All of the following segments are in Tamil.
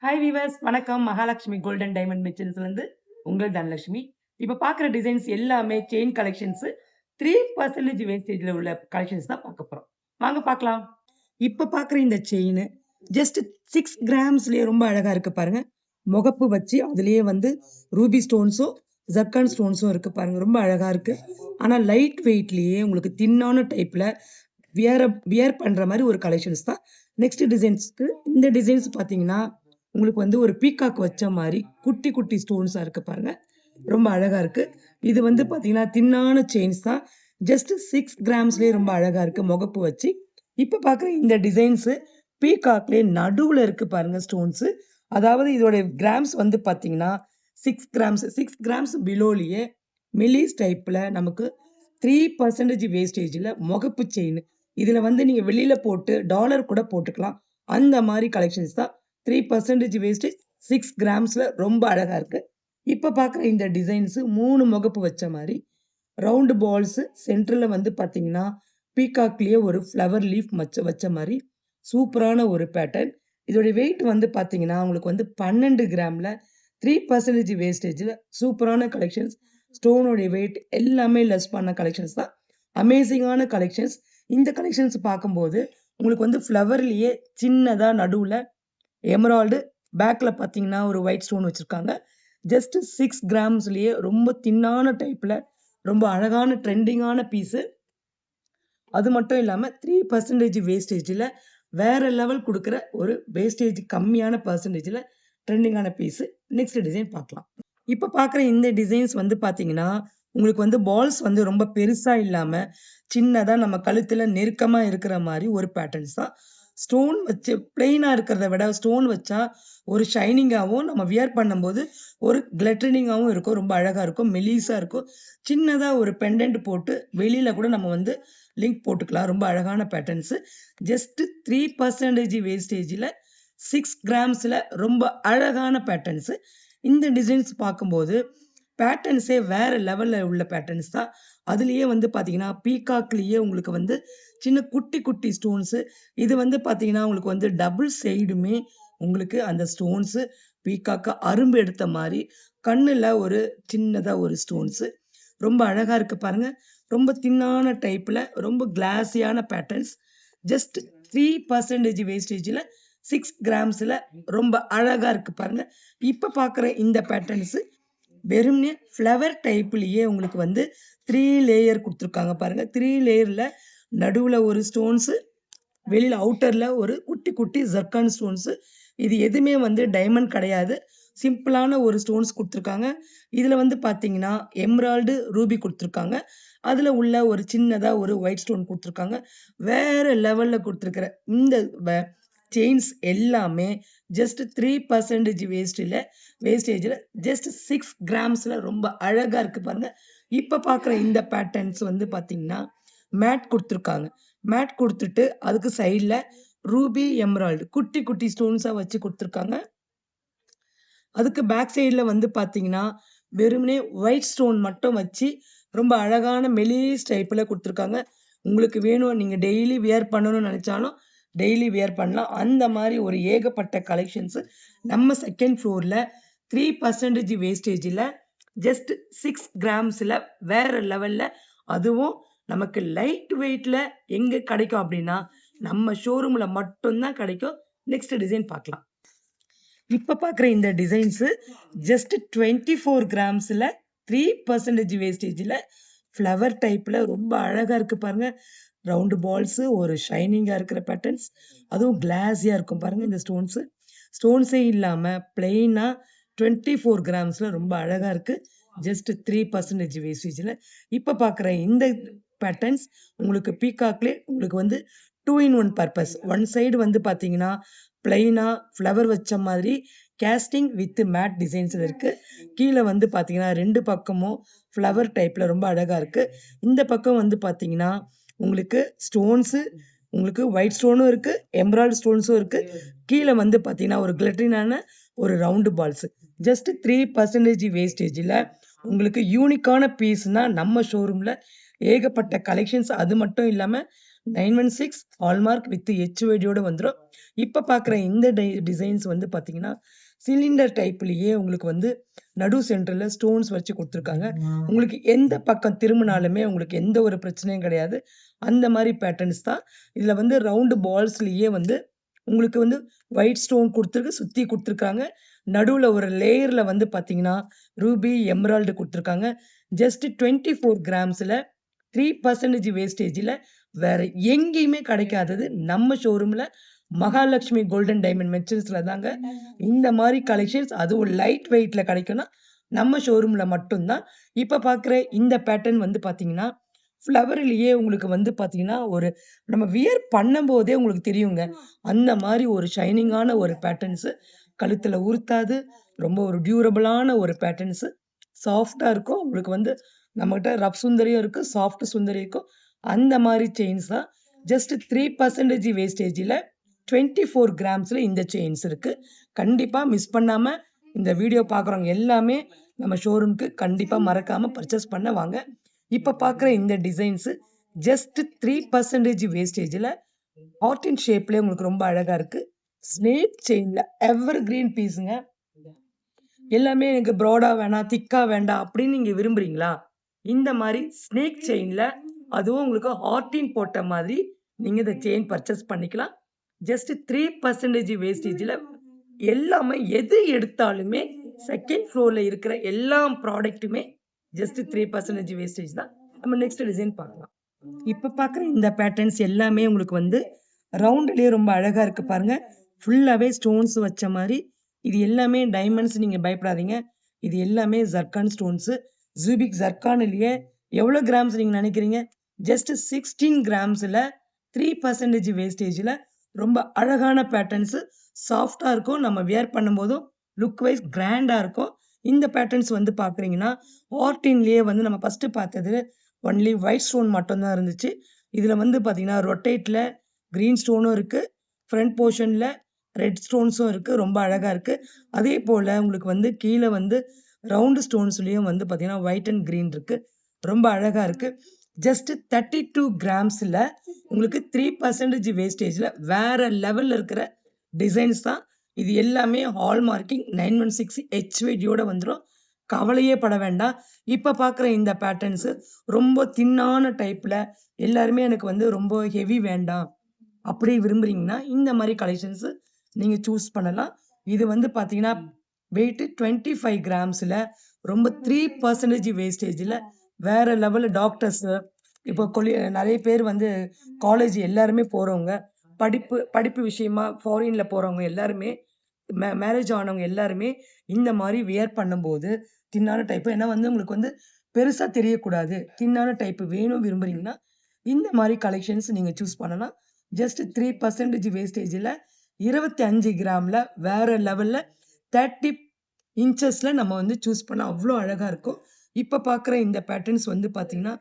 ஹாய் வீவர்ஸ் வணக்கம். மகாலட்சுமி கோல்டன் டைமண்ட் மிச்சன்ஸ்லேருந்து உங்கள் தனலட்சுமி. இப்போ பார்க்குற டிசைன்ஸ் எல்லாமே செயின் கலெக்ஷன்ஸ் 3% வேஸ்டேஜில் உள்ள கலெக்ஷன்ஸ் தான் பார்க்க போகிறோம். வாங்க பார்க்கலாம். இப்போ பார்க்குற இந்த செயின் ஜஸ்ட் 6 கிராம்ஸ்லேயே ரொம்ப அழகாக இருக்கு பாருங்க. முகப்பு வச்சு அதுலேயே வந்து ரூபி ஸ்டோன்ஸும் ஜர்கான் ஸ்டோன்ஸும் இருக்கு பாருங்க. ரொம்ப அழகாக இருக்கு. ஆனால் லைட் வெயிட்லேயே உங்களுக்கு தின்னான டைப்பில் வியர் பண்ணுற மாதிரி ஒரு கலெக்ஷன்ஸ் தான். நெக்ஸ்ட் டிசைன்ஸ்க்கு இந்த டிசைன்ஸ் பார்த்தீங்கன்னா உங்களுக்கு வந்து ஒரு பீகாக் வச்ச மாதிரி குட்டி குட்டி ஸ்டோன்ஸா இருக்கு பாருங்க. ரொம்ப அழகா இருக்கு. இது வந்து பாத்தீங்கன்னா தின்னான செயின்ஸ் தான். ஜஸ்ட் 6 கிராம்ஸ்லயே ரொம்ப அழகா இருக்கு முகப்பு வச்சு. இப்ப பாக்குற இந்த டிசைன்ஸ் பீகாக்லயே நடுவுல இருக்கு பாருங்க ஸ்டோன்ஸ். அதாவது இதோட கிராம்ஸ் வந்து பாத்தீங்கன்னா 6 கிராம்ஸ் பிலோலயே மெலிஸ் டைப்ல நமக்கு 3% வேஸ்டேஜ்ல முகப்பு செயின். இதுல வந்து நீங்க வெளியில போட்டு டாலர் கூட போட்டுக்கலாம். அந்த மாதிரி கலெக்ஷன்ஸ் தான். 3% வேஸ்டேஜ் 6 கிராம்ஸ்ல ரொம்ப அழகா இருக்கு. இப்ப பாக்குற இந்த டிசைன்ஸ் 3 முகப்பு வச்ச மாதிரி ரவுண்ட் பால்ஸ் சென்டர்ல வந்து பாத்தீங்கன்னா பீகாக்லயே ஒரு ஃப்ளவர் லீஃப் வச்ச மாதிரி சூப்பரான ஒரு பேட்டர்ன். இதோட வெயிட் வந்து பாத்தீங்கன்னா உங்களுக்கு வந்து 12 கிராம்ல 3% வேஸ்டேஜ்ல சூப்பரான கலெக்ஷன்ஸ். ஸ்டோனோட வெயிட் எல்லாமே லெஸ் பண்ண கலெக்ஷன்ஸ் தான். அமேசிங்கான கலெக்ஷன்ஸ். இந்த கலெக்ஷன்ஸ் பார்க்கும்போது உங்களுக்கு வந்து ஃப்ளவர்லயே சின்னதா நடுவுல எமரால்டு பேக்ல பாத்தீங்கன்னா ஒரு ஒயிட் ஸ்டோன் வச்சிருக்காங்க. ஜஸ்ட் 6 கிராம்ஸ்லயே ரொம்ப தின்னான டைப்ல ரொம்ப அழகான ட்ரெண்டிங்கான பீஸ். அது மட்டும் இல்லாம 3% வேஸ்டேஜ்ல வேற லெவல் கொடுக்குற ஒரு வேஸ்டேஜ் கம்மியான பர்சன்டேஜ்ல ட்ரெண்டிங்கான பீஸ். நெக்ஸ்ட் டிசைன் பார்க்கலாம். இப்ப பாக்குற இந்த டிசைன்ஸ் வந்து பாத்தீங்கன்னா உங்களுக்கு வந்து பால்ஸ் வந்து ரொம்ப பெருசா இல்லாம சின்னதா நம்ம கழுத்துல நெருக்கமா இருக்கிற மாதிரி ஒரு பேட்டர்ன்ஸ் தான். ஸ்டோன் வச்சு பிளெயினா இருக்கிறத விட ஸ்டோன் வச்சா ஒரு ஷைனிங்காகவும் நம்ம வியர் பண்ணும்போது ஒரு கிளட்டரிங்காகவும் இருக்கும். ரொம்ப அழகா இருக்கும். மெலிசா இருக்கும். சின்னதா ஒரு பெண்டன்ட் போட்டு வெளியில கூட நம்ம வந்து லிங்க் போட்டுக்கலாம். ரொம்ப அழகான பேட்டர்ன்ஸ். ஜஸ்ட் 3% வேஸ்டேஜ்ல 6 கிராம்ஸ்ல ரொம்ப அழகான பேட்டர்ன்ஸ். இந்த டிசைன்ஸ் பார்க்கும்போது பேட்டர்ன்ஸே வேற லெவல்ல உள்ள பேட்டர்ன்ஸ் தான். அதுலயே வந்து பாத்தீங்கன்னா பீகாக்லயே உங்களுக்கு வந்து சின்ன குட்டி குட்டி ஸ்டோன்ஸ். இது வந்து பாத்தீங்கன்னா உங்களுக்கு வந்து டபுள் சைடுமே உங்களுக்கு அந்த ஸ்டோன்ஸ் பீகாக்க அரும்பு எடுத்த மாதிரி கண்ணுல ஒரு சின்னதா ஒரு ஸ்டோன்ஸ். ரொம்ப அழகா இருக்கு பாருங்க. ரொம்ப தின்னான டைப்ல ரொம்ப கிளாஸியான பேட்டர்ன்ஸ். ஜஸ்ட் 3% வேஸ்டேஜ்ல 6 கிராம்ஸ்ல ரொம்ப அழகா இருக்கு பாருங்க. இப்ப பாக்குற இந்த பேட்டர்ன்ஸ் வெறும்னே ஃப்ளவர் டைப்லயே உங்களுக்கு வந்து 3 லேயர் கொடுத்துருக்காங்க பாருங்க. 3 லேயர்ல நடுவுல ஒரு ஸ்டோன்ஸ், வெளியில அவுட்டர்ல ஒரு குட்டி குட்டி ஜர்கான் ஸ்டோன்ஸ். இது எதுவுமே வந்து டைமண்ட் கிடையாது. சிம்பிளான ஒரு ஸ்டோன்ஸ் கொடுத்துருக்காங்க. இதுல வந்து பாத்தீங்கன்னா எம்ரால்டு ரூபி கொடுத்துருக்காங்க. அதுல உள்ள ஒரு சின்னதா ஒரு ஒயிட் ஸ்டோன் கொடுத்துருக்காங்க. வேற லெவல்ல கொடுத்துருக்கிற இந்த செயின்ஸ் எல்லாமே ஜஸ்ட் 3% வேஸ்டேஜ்ல ஜஸ்ட் 6 கிராம்ஸ்ல ரொம்ப அழகா இருக்கு பாருங்க. இப்ப பாக்குற இந்த பேட்டர்ன்ஸ் வந்து பாத்தீங்கன்னா மேட் கொடுத்துருக்காங்க. மேட் கொடுத்துட்டு அதுக்கு சைட்ல ரூபி எமரால்டு குட்டி குட்டி ஸ்டோன்ஸா வச்சு கொடுத்துருக்காங்க. அதுக்கு பேக் சைட்ல வந்து பாத்தீங்கன்னா வெறுமனே ஒயிட் ஸ்டோன் மட்டும் வச்சு ரொம்ப அழகான மெலிஸ் டைப்ல கொடுத்துருக்காங்க. உங்களுக்கு வேணும் நீங்க டெய்லி வியர் பண்ணணும்னு நினைச்சாலும் டெய்லி வியர் பண்ணலாம். அந்த மாதிரி ஒரு ஏகப்பட்ட கலெக்ஷன்ஸ் நம்ம செகண்ட் ஃப்ளோர்ல 3% வேஸ்டேஜ்ல ஜஸ்ட் 6 கிராம்ஸ்ல வேற லெவல்ல. அதுவும் நமக்கு லைட் வெயிட்ல எங்க கிடைக்கும் அப்படின்னா நம்ம ஷோரூம்ல மட்டும்தான் கிடைக்கும். நெக்ஸ்ட் டிசைன் பார்க்கலாம். இப்ப பாக்குற இந்த டிசைன்ஸ் ஜஸ்ட் 24 கிராம்ஸ்ல 3% வேஸ்டேஜ்ல ஃப்ளவர் டைப்ல ரொம்ப அழகா இருக்கு பாருங்க. ரவுண்ட் பால்ஸ் ஒரு ஷைனிங்கா இருக்கிற பேட்டர்ன்ஸ். அதுவும் கிளாஸியா இருக்கும் பாருங்க. இந்த ஸ்டோன்ஸே இல்லாம பிளெயினா 24 கிராம்ஸ்ல ரொம்ப அழகா இருக்கு. ஜஸ்ட் 3% வேஸ்டேஜ்ல. இப்ப பாக்குற இந்த பேட்டர்ன்ஸ் உங்களுக்கு பீகாக்லே உங்களுக்கு வந்து 2 in 1 பர்பஸ். ஒன் சைடு வந்து பாத்தீங்கன்னா பிளைனா ஃப்ளவர் வச்ச மாதிரி கேஸ்டிங் வித் மேட் டிசைன்ஸ்ல இருக்கு. கீழே வந்து பாத்தீங்கன்னா 2 பக்கமும் ஃப்ளவர் டைப்ல ரொம்ப அழகா இருக்கு. இந்த பக்கம் வந்து பாத்தீங்கன்னா உங்களுக்கு ஸ்டோன்ஸ் உங்களுக்கு ஒயிட் ஸ்டோனும் இருக்கு, எம்ராய்டு ஸ்டோன்ஸும் இருக்கு. கீழே வந்து பாத்தீங்கன்னா ஒரு கிளிட்டரினான ஒரு ரவுண்டு பால்ஸ். ஜஸ்ட் 3% வேஸ்டேஜ்ல உங்களுக்கு யூனிக்கான பீஸ்னா நம்ம ஷோரூம்ல ஏகப்பட்ட கலெக்ஷன்ஸ். அது மட்டும் இல்லாம 916 ஹால்மார்க் வித் HUID-யோட வந்துரும். இப்ப பார்க்குற இந்த டிசைன்ஸ் வந்து பார்த்தீங்கன்னா, சிலிண்டர் டைப்லயே உங்களுக்கு வந்து நடு சென்டர்ல ஸ்டோன்ஸ் வச்சு குடுத்துருக்காங்க. உங்களுக்கு எந்த பக்கம் திரும்பினாலுமே உங்களுக்கு எந்த ஒரு பிரச்சனையும் கிடையாது. அந்த மாரி பேட்டர்ன்ஸ் தான். இதுல வந்து ரவுண்ட் பால்ஸ்லயே வந்து உங்களுக்கு வந்து ஒயிட் ஸ்டோன் குடுத்துருக்கு, சுத்தி குடுத்துருக்காங்க. நடுவுல ஒரு லேயர்ல வந்து பார்த்தீங்கன்னா, ரூபி, எமரால்டு குடுத்துருக்காங்க. ஜஸ்ட் 24 கிராம்ஸ்ல 3% வேஸ்டேஜ்ல வேற எங்கேயுமே கிடைக்காதது நம்ம ஷோரூம்ல மகாலட்சுமி கோல்டன் டைமண்ட் மெட்டல்ஸ்ல தாங்க இந்த மாதிரி கலெக்ஷன்ஸ், அதுவும் லைட் வெயிட்ல கிடைக்கும்னா நம்ம ஷோரூம்ல மட்டும்தான். இப்ப பார்க்குற இந்த பேட்டர்ன் வந்து பார்த்தீங்கன்னா, ஃப்ளவர்லயே உங்களுக்கு வந்து பார்த்தீங்கன்னா, ஒரு நம்ம வியர் பண்ணும்போதே உங்களுக்கு தெரியுங்க. அந்த மாரி ஒரு ஷைனிங்கான ஒரு பேட்டர்ன்ஸ். கழுத்துல உறுத்தாது. ரொம்ப ஒரு டியூரபிளான ஒரு பேட்டர்ன்ஸ். சாஃப்ட்டா இருக்கும். உங்களுக்கு வந்து நம்மகிட்ட ரஃப் சுந்தரியும் இருக்கு, சாஃப்ட் சுந்தரி இருக்கும். அந்த மாரி செயின்ஸ் தான். ஜஸ்ட் 3% வேஸ்டேஜ்ல 24 கிராம்ஸ்ல இந்த செயின்ஸ் இருக்கு. கண்டிப்பா மிஸ் பண்ணாம இந்த வீடியோ பார்க்குறவங்க எல்லாமே நம்ம ஷோரூம்க்கு கண்டிப்பா மறக்காம பர்ச்சேஸ் பண்ண வாங்க. இப்ப பார்க்குற இந்த டிசைன்ஸ் ஜஸ்ட் 3% வேஸ்டேஜ்ல ஹார்ட் இன் ஷேப்லயே உங்களுக்கு ரொம்ப அழகா இருக்கு. ஸ்னேக் செயின்ல எவர் கிரீன் பீஸுங்க. எல்லாமே எனக்கு ப்ராடா வேணாம், திக்கா வேண்டாம் அப்படின்னு நீங்க விரும்புறீங்களா? இந்த மாரி ஸ்னேக் செயின்ல அதுவும் உங்களுக்கு ஹார்டின் போட்ட மாதிரி நீங்க இந்த செயின் பர்ச்சேஸ் பண்ணிக்கலாம். ஜஸ்ட் 3% வேஸ்டேஜ்ல எல்லாமே எது எடுத்தாலுமே செகண்ட் ஃப்ளோர்ல இருக்கிற எல்லா ப்ராடக்ட்டுமே ஜஸ்ட் 3% வேஸ்டேஜ் தான். நம்ம நெக்ஸ்ட் டிசைன் பார்க்கலாம். இப்ப பார்க்குற இந்த பேட்டர்ன்ஸ் எல்லாமே உங்களுக்கு வந்து ரவுண்ட்லயே ரொம்ப அழகா இருக்கு பாருங்க. ஃபுல்லாவே ஸ்டோன்ஸ் வச்ச மாரி. இது எல்லாமே டைமண்ட்ஸ், நீங்க பயப்படாதீங்க. இது எல்லாமே ஜர்கான் ஸ்டோன்ஸ். ஜூபிக் ஜர்கான்லயே எவ்வளோ கிராம்ஸ் நீங்க நினைக்கிறீங்க? ஜஸ்ட் 16 கிராம்ஸ்ல 3% வேஸ்டேஜ்ல ரொம்ப அழகான பேட்டர்ன்ஸ். சாஃப்ட்டா இருக்கும். நம்ம வியர் பண்ணும்போதும் லுக் வைஸ் கிராண்டா இருக்கும். இந்த பேட்டர்ன்ஸ் வந்து பார்க்குறீங்கன்னா, ஆர்டின்லயே வந்து நம்ம ஃபர்ஸ்ட் பார்த்தது ஒன்லி ஒயிட் ஸ்டோன் மட்டும் தான் இருந்துச்சு. இதுல வந்து பார்த்தீங்கன்னா, ரொட்டேட்ல கிரீன் ஸ்டோனும் இருக்கு. ஃப்ரண்ட் போர்ஷன்ல ரெட் ஸ்டோன்ஸும் இருக்கு. ரொம்ப அழகா இருக்கு. அதே போல உங்களுக்கு வந்து கீழ வந்து ரவுண்ட் ஸ்டோன்ஸ்லயும் வந்து பார்த்தீங்கன்னா, ஒயிட் அண்ட் கிரீன் இருக்கு. ரொம்ப அழகா இருக்கு. ஜஸ்ட் 32 கிராம்ஸ்ல உங்களுக்கு 3% வேஸ்டேஜ்ல வேற லெவல்ல இருக்கிற டிசைன்ஸ் தான். இது எல்லாமே ஹால்மார்க்கிங் 916 HUID-யோட வந்துரும். கவலையே பட வேண்டாம். இப்ப பார்க்குற இந்த பேட்டர்ன்ஸ் ரொம்ப தின்னான டைப்ல எல்லாருமே எனக்கு வந்து ரொம்ப ஹெவி வேண்டாம் அப்படி விரும்புறீங்கன்னா, இந்த மாரி கலெக்ஷன்ஸ் நீங்க சூஸ் பண்ணலாம். இது வந்து பார்த்தீங்கன்னா, வெயிட் 25 கிராம்ஸ்ல ரொம்ப 3% வேஸ்டேஜ்ல வேற லெவல்ல டாக்டர்ஸ், இப்போ நெறைய பேர் வந்து காலேஜ் எல்லாருமே போறவங்க, படிப்பு விஷயமா ஃபாரின்ல போறவங்க எல்லாருமே, மேரேஜ் ஆனவங்க எல்லாருமே இந்த மாரி வியர் பண்ணும்போது, தின்னான டைப் ஏன்னா வந்து உங்களுக்கு வந்து பெருசா தெரியக்கூடாது. தின்னான டைப் வேணும் விரும்புறீங்கன்னா, இந்த மாரி கலெக்ஷன்ஸ் நீங்க சூஸ் பண்ணலாம். ஜஸ்ட் 3% வேஸ்டேஜ்ல 25 கிராம்ல வேற லெவல்ல 30 இன்ச்சஸ்ல நம்ம வந்து சூஸ் பண்ணா அவ்ளோ அழகா இருக்கும். இப்ப பார்க்குற இந்த பேட்டர்ன்ஸ் வந்து பார்த்தீங்கன்னா,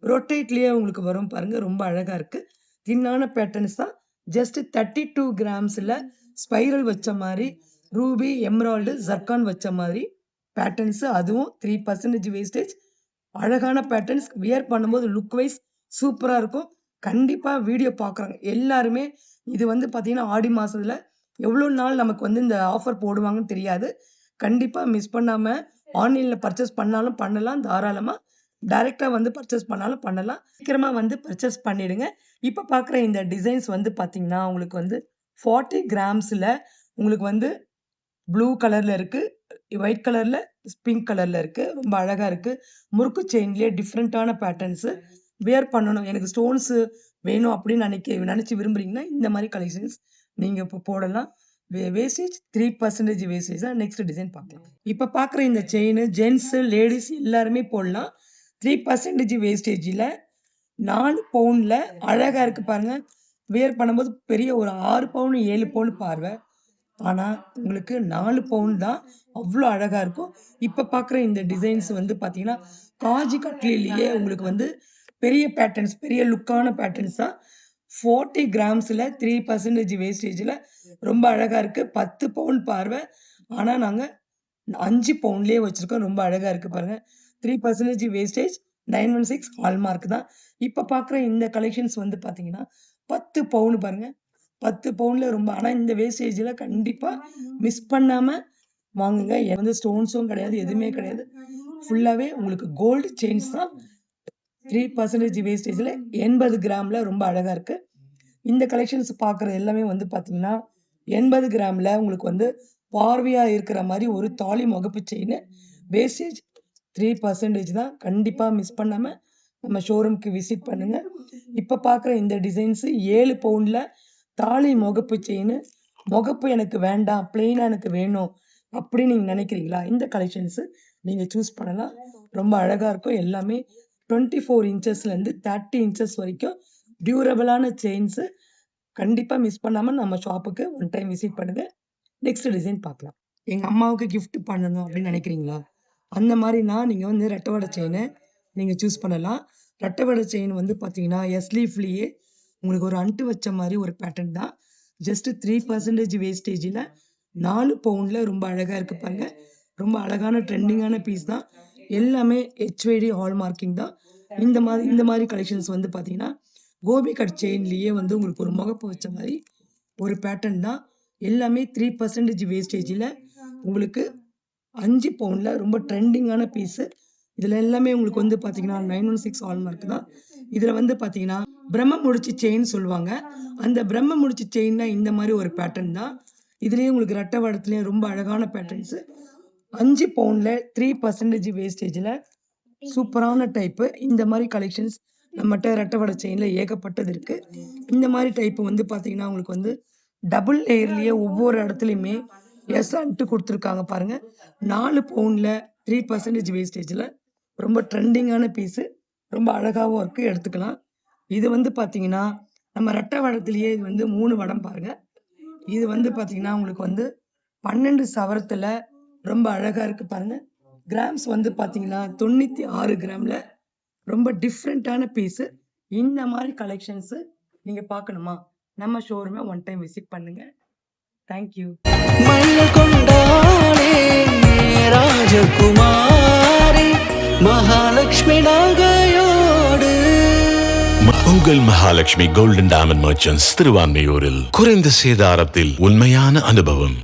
ரொட்டேட்லயே உங்களுக்கு வரும் பாருங்க. ரொம்ப அழகா இருக்கு. தின்னான பேட்டர்ன்ஸ் தான். ஜஸ்ட் 32 கிராம்ஸ்ல ஸ்பைரல் வச்ச மாரி, ரூபி, எமரால்டு, ஜர்கான் வச்ச மாதிரி பேட்டர்ன்ஸ். அதுவும் 3% வேஸ்டேஜ். அழகான பேட்டர்ன்ஸ். வியர் பண்ணும்போது லுக் வைஸ் சூப்பரா இருக்கும். கண்டிப்பா வீடியோ பார்க்குறவங்க எல்லாருமே இது வந்து பார்த்தீங்கன்னா, ஆடி மாசத்துல எவ்வளோ நாள் நமக்கு வந்து இந்த ஆஃபர் போடுவாங்கன்னு தெரியாது. கண்டிப்பா மிஸ் பண்ணாம ஆன்லைன்ல பர்ச்சேஸ் பண்ணாலும் பண்ணலாம் தாராளமா. டைரக்ட்டா வந்து பர்ச்சேஸ் பண்ணாலும் பண்ணலாம். சீக்கிரமா வந்து பர்ச்சேஸ் பண்ணிடுங்க. இப்ப பார்க்குற இந்த டிசைன்ஸ் வந்து பார்த்தீங்கன்னா, உங்களுக்கு வந்து 40 கிராம்ஸ்ல உங்களுக்கு வந்து ப்ளூ கலர்ல இருக்கு. ஒயிட் கலர்ல, பிங்க் கலர்ல இருக்கு. ரொம்ப அழகா இருக்கு. முறுக்கு செயின்லயே டிஃபரண்டான பேட்டர்ன்ஸ். வியர் பண்ணணும். எனக்கு ஸ்டோன்ஸ் வேணும் அப்படின்னு நினைச்சு விரும்புறீங்கன்னா, இந்த மாரி கலெக்ஷன்ஸ் நீங்க இப்போ போடலாம். வேஸ்டேஜ் 3% வேஸ்டேஜ் தான். நெக்ஸ்ட் டிசைன் பார்க்கலாம். இப்ப பார்க்குற இந்த செயின் ஜென்ட்ஸ், லேடீஸ் எல்லாருமே போடலாம். 3% வேஸ்டேஜ்ல 4 பவுன்ல அழகா இருக்கு பாருங்க. வியர் பண்ணும்போது பெரிய ஒரு 6 பவுன், 7 பவுன் பார்வை. ஆனா, உங்களுக்கு 4 பவுன் தான். அவ்ளோ அழகா இருக்கும். இப்ப பார்க்குற இந்த டிசைன்ஸ் வந்து பார்த்தீங்கன்னா, காஜி கட்லிலேயே உங்களுக்கு வந்து பெரிய பேட்டர்ன்ஸ், பெரிய லுக்கான பேட்டர்ன்ஸ் தான். 40 கிராம்ஸ்ல 3% வேஸ்டேஜ்ல ரொம்ப அழகா இருக்கு. 10 பவுன் பார்வை. ஆனா, நாங்க 5 பவுன்லயே வச்சிருக்கோம். ரொம்ப அழகா இருக்கு பாருங்க. 3% வேஸ்டேஜ். 916 ஹால்மார்க் தான். இப்ப பார்க்குற இந்த கலெக்ஷன்ஸ் வந்து பார்த்தீங்கன்னா 10 பவுன் பாருங்க. 10 பவுன்ல ரொம்ப ஆனா இந்த வேஸ்டேஜ்ல கண்டிப்பா மிஸ் பண்ணாம வாங்குங்க. வந்து ஸ்டோன்ஸும் கிடையாது, எதுவுமே கிடையாது. ஃபுல்லாவே உங்களுக்கு கோல்டு செயின்ஸ் தான். 3% வேஸ்டேஜ்ல 80 கிராம்ல ரொம்ப அழகா இருக்கு. இந்த கலெக்ஷன்ஸ் பார்க்குற எல்லாமே வந்து பார்த்தீங்கன்னா 80 கிராம்ல உங்களுக்கு வந்து பார்வையா இருக்கிற மாதிரி ஒரு தாலி முகப்பு செயின் வேஸ்டேஜ் 3% தான். கண்டிப்பா மிஸ் பண்ணாம நம்ம ஷோரூம்க்கு விசிட் பண்ணுங்க. இப்ப பார்க்குற இந்த டிசைன்ஸ் 7 பவுன்ல தாலி முகப்பு செயின். முகப்பு எனக்கு வேண்டாம், பிளெயினா எனக்கு வேணும் அப்படின்னு நீங்க நினைக்கிறீங்களா? இந்த கலெக்ஷன்ஸ் நீங்க சூஸ் பண்ணலாம். ரொம்ப அழகா இருக்கும். எல்லாமே 24 இன்ச்சஸ்ல இருந்து 30 இன்ச்சஸ் வரைக்கும் டியூரபிளான செயின்ஸ். கண்டிப்பா மிஸ் பண்ணாம நம்ம ஷாப்புக்கு ஒன் டைம் விசிட் பண்ணுங்க. நெக்ஸ்ட் டிசைன் பார்க்கலாம். எங்க அம்மாவுக்கு கிஃப்ட் பண்ணணும் அப்படின்னு நினைக்கிறீங்களா? அந்த மாதிரினா நீங்க வந்து ரெட்டவடை செயினை நீங்க சூஸ் பண்ணலாம். ரெட்டவடை செயின் வந்து பார்த்தீங்கன்னா எஸ்லீஃப்லயே உங்களுக்கு ஒரு அண்டு வச்ச மாதிரி ஒரு பேட்டர்ன் தான். ஜஸ்ட் 3% வேஸ்டேஜில் 4 பவுன்ல ரொம்ப அழகா இருக்கு பாருங்க. ரொம்ப அழகான ட்ரெண்டிங்கான பீஸ் தான். எல்லாமே HYD ஹால்மார்க்கிங் தான். இந்த மாதிரி கலெக்ஷன்ஸ் வந்து பார்த்தீங்கன்னா கோபி கட் செயின்லயே வந்து உங்களுக்கு ஒரு முகப்பு வச்ச மாதிரி ஒரு பேட்டர்ன் தான். எல்லாமே 3% வேஸ்டேஜில் உங்களுக்கு 5 பவுன்ல ரொம்ப ட்ரெண்டிங்கான பீஸு. இதுல எல்லாமே உங்களுக்கு வந்து பார்த்தீங்கன்னா 916 ஹால்மார்க் தான். இதுல வந்து பார்த்தீங்கன்னா பிரம்ம முடிச்சு செயின் சொல்லுவாங்க. அந்த பிரம்ம முடிச்சு செயின்னா இந்த மாதிரி ஒரு பேட்டர்ன் தான். இதுலயே உங்களுக்கு ரெட்டை வடத்துலயும் ரொம்ப அழகான பேட்டர்ன்ஸ். 5 பவுன்ல 3% வேஸ்டேஜில் சூப்பரான டைப்பு. இந்த மாதிரி கலெக்ஷன்ஸ் நம்மகிட்ட ரெட்டை வடை செயின்ல ஏகப்பட்டது இருக்கு. இந்த மாதிரி டைப்பு வந்து பார்த்தீங்கன்னா உங்களுக்கு வந்து டபுள் லேயர்லயே ஒவ்வொரு இடத்துலையுமே அன்ட்டு கொடுத்துருக்காங்க பாருங்க. 4 பவுன்ல 3% வேஸ்டேஜில் ரொம்ப ட்ரெண்டிங்கான பீஸு. ரொம்ப அழகாகவும் இருக்கு, எடுத்துக்கலாம். இது வந்து பார்த்தீங்கன்னா நம்ம ரெட்டை வடத்துலயே இது வந்து 3 வடம் பாருங்க. இது வந்து பார்த்தீங்கன்னா உங்களுக்கு வந்து 12 சவரத்துல ரொம்ப அழகா இருக்கு பாருங்க. கிராம்ஸ் வந்து பார்த்தீங்கன்னா 96 கிராம்ல ரொம்ப டிஃப்ரெண்டான பீஸு. இந்த மாதிரி கலெக்ஷன்ஸ் நீங்க பார்க்கணுமா? நம்ம ஷோரூமை ஒன் டைம் விசிட் பண்ணுங்க. தேங்க்யூ. ராஜகுமாரி மகாலட்சுமி நகையோடு உங்கள் மகாலட்சுமி கோல்டன் டைமண்ட் மர்ச்சன்ட்ஸ் திருவான்மையூரில் குறைந்த சேதாரத்தில் உண்மையான அனுபவம்.